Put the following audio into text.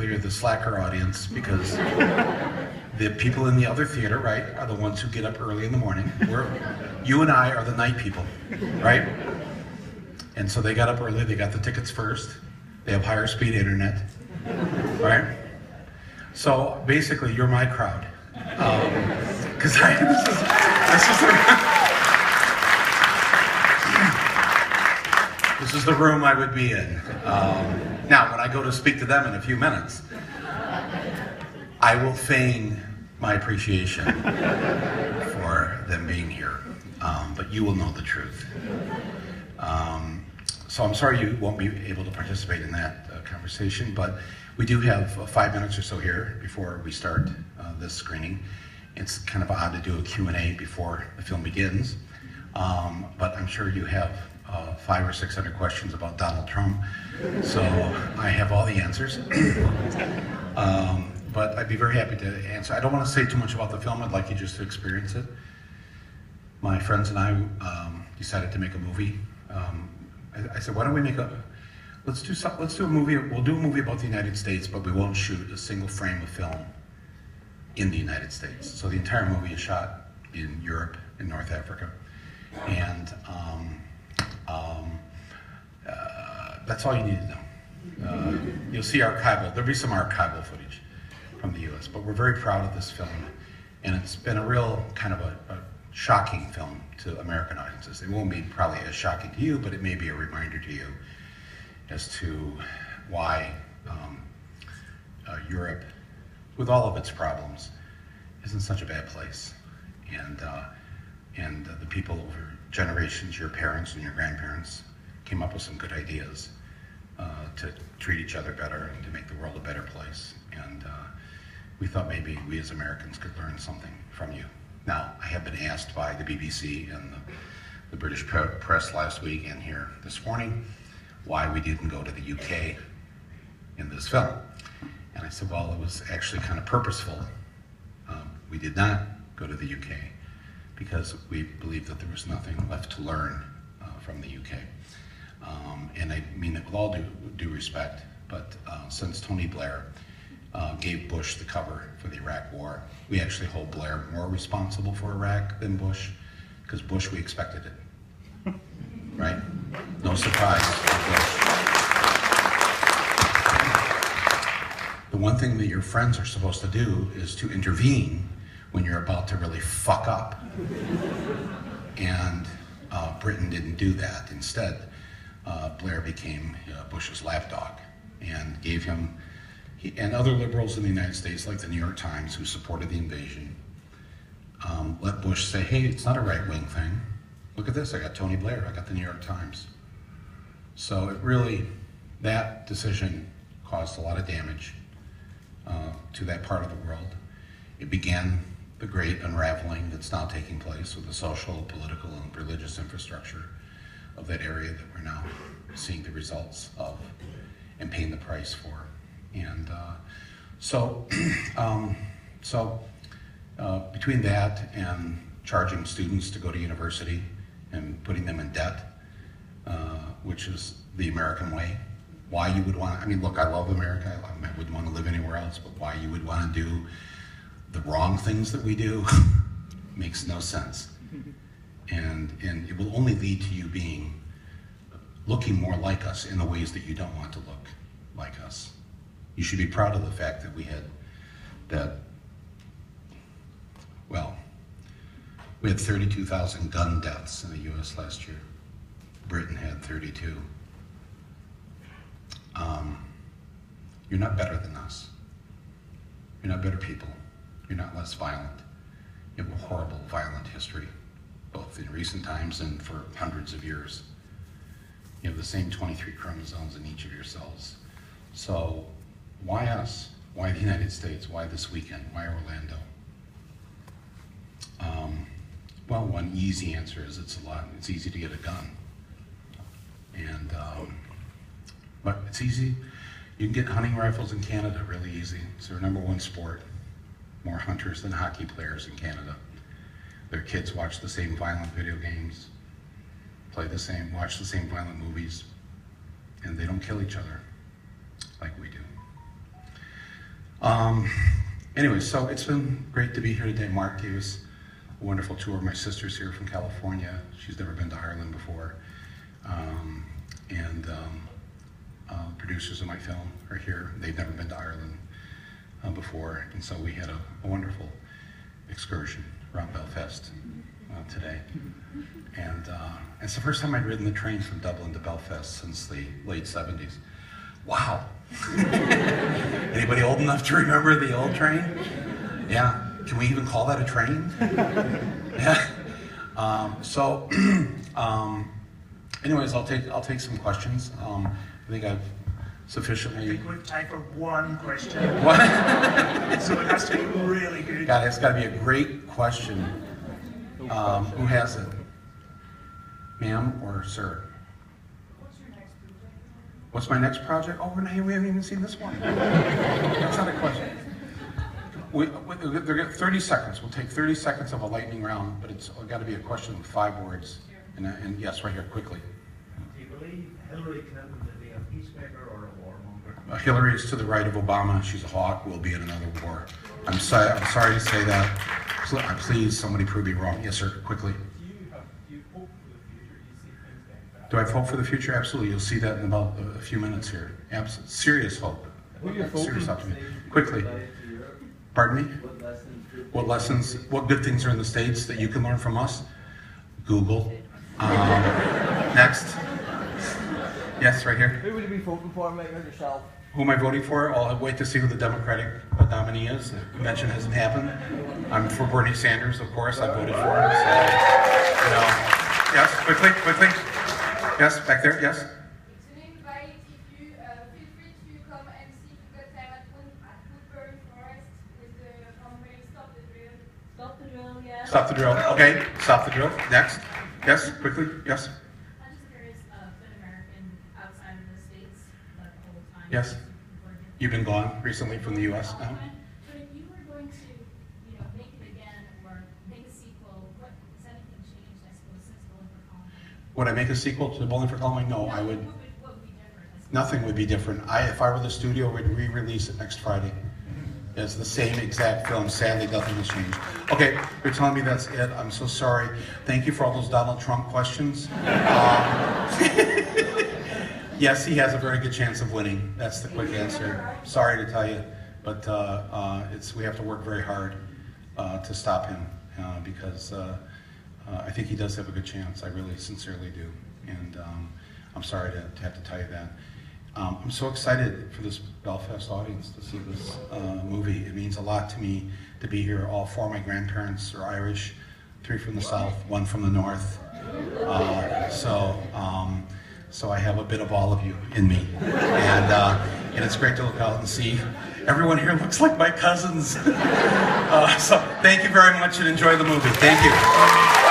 You're the slacker audience because the people in the other theater, right, are the ones who get up early in the morning. You and I are the night people, right? And so they got up early, they got the tickets first, they have higher speed internet, right? So basically, you're my crowd. Because this is the room I would be in. Now, when I go to speak to them in a few minutes, I will feign my appreciation for them being here, but you will know the truth. So I'm sorry you won't be able to participate in that conversation, but we do have 5 minutes or so here before we start this screening. It's kind of odd to do a Q&A before the film begins, but I'm sure you have 500 or 600 questions about Donald Trump, so I have all the answers. But I'd be very happy to answer. I don't want to say too much about the film. I'd like you just to experience it. My friends and I decided to make a movie. I said, why don't we make let's do a movie. We'll do a movie about the United States, but we won't shoot a single frame of film in the United States. So the entire movie is shot in Europe and North Africa, and that's all you need to know. You'll see there'll be some archival footage from the US, but we're very proud of this film, and it's been a real kind of a shocking film to American audiences. It won't be probably as shocking to you, but it may be a reminder to you as to why Europe, with all of its problems, isn't such a bad place. And the people over generations, your parents and your grandparents, came up with some good ideas to treat each other better and to make the world a better place. And we thought maybe we as Americans could learn something from you. Now, I have been asked by the BBC and the British press last week and here this morning why we didn't go to the UK in this film. And I said, well, it was actually kind of purposeful. We did not go to the UK because we believed that there was nothing left to learn from the UK. And I mean it with all due respect, but since Tony Blair gave Bush the cover for the Iraq War, we actually hold Blair more responsible for Iraq than Bush, because Bush, we expected it, right? No surprise with Bush. The one thing that your friends are supposed to do is to intervene when you're about to really fuck up. And Britain didn't do that. Instead, Blair became Bush's lapdog and gave him, and other liberals in the United States, like the New York Times, who supported the invasion, let Bush say, hey, it's not a right-wing thing. Look at this, I got Tony Blair, I got the New York Times. So it really, that decision caused a lot of damage to that part of the world. It began the great unraveling that's now taking place with the social, political, and religious infrastructure of that area that we're now seeing the results of and paying the price for. And between that and charging students to go to university and putting them in debt, which is the American way, why you would want, I mean, look, I love America, I wouldn't want to live anywhere else, but why you would want to do the wrong things that we do makes no sense. And it will only lead to you looking more like us in the ways that you don't want to look like us. You should be proud of the fact that we had 32,000 gun deaths in the US last year. Britain had 32. You're not better than us. You're not better people. You're not less violent. You have a horrible, violent history, both in recent times and for hundreds of years. You have the same 23 chromosomes in each of your cells. So why us? Why the United States? Why this weekend? Why Orlando? Well, one easy answer is it's easy to get a gun. And, but it's easy. You can get hunting rifles in Canada really easy. It's their #1 sport. More hunters than hockey players in Canada. Their kids watch the same violent video games, watch the same violent movies, and they don't kill each other like we do. Anyway, so it's been great to be here today. Mark gave us a wonderful tour. My sister's here from California. She's never been to Ireland before. Producers of my film are here. They've never been to Ireland before. And so we had a wonderful excursion around Belfast today. And it's the first time I'd ridden the train from Dublin to Belfast since the late 70s. Wow. Anybody old enough to remember the old train? Yeah. Can we even call that a train? Yeah. Anyways, I'll take some questions. I think I've sufficiently. I think we've time for one question. What? So it has to be really good. It's got to be a great question. Who has it? Ma'am or sir? What's my next project? Oh, Renee, we haven't even seen this one. That's not a question. They're getting 30 seconds. We'll take 30 seconds of a lightning round, but it's got to be a question with 5 words. And yes, right here, quickly. Do you believe Hillary Clinton to be a peacemaker or a warmonger? Hillary is to the right of Obama. She's a hawk. We'll be in another war. I'm sorry to say that. Please, somebody prove me wrong. Yes, sir, quickly. Do I have hope for the future? Absolutely. You'll see that in about a few minutes here. Absolutely. Serious hope. Serious optimism. Quickly. Pardon me? What lessons, what good things are in the States that you can learn from us? Google. Next. Yes, right here. Who would you be voting for, Mike, or yourself? Who am I voting for? I'll wait to see who the Democratic nominee is. The convention hasn't happened. I'm for Bernie Sanders, of course. I voted for him. So, you know. Yes, quickly. Yes, back there, yes. It's an invite. If you feel free to come and see Good Time at Woodbury Forest with the company Stop the Drill. Stop the Drill, yeah. Stop the drill. Okay, stop the drill. Next. Yes, quickly. Yes. I'm just curious, been American outside of the States, but the whole time. Yes. You've been gone recently from the U.S. now? But if you were going to, make it again or make a sequel, has anything changed, I suppose, since Bowling for Columbine? Would I make a sequel to Bowling for Columbine? No, I would. What would be different? Nothing would be different. If I were the studio, we'd re-release it next Friday. It's the same exact film. Sadly, nothing has changed. Okay, you're telling me that's it. I'm so sorry. Thank you for all those Donald Trump questions. Yes, he has a very good chance of winning. That's the quick answer. Sorry to tell you, but we have to work very hard to stop him because I think he does have a good chance. I really sincerely do, and I'm sorry to have to tell you that. I'm so excited for this Belfast audience to see this movie. It means a lot to me to be here. All 4 of my grandparents are Irish, 3 from the south, 1 from the north. So I have a bit of all of you in me, and it's great to look out and see everyone here looks like my cousins. So thank you very much and enjoy the movie. Thank you.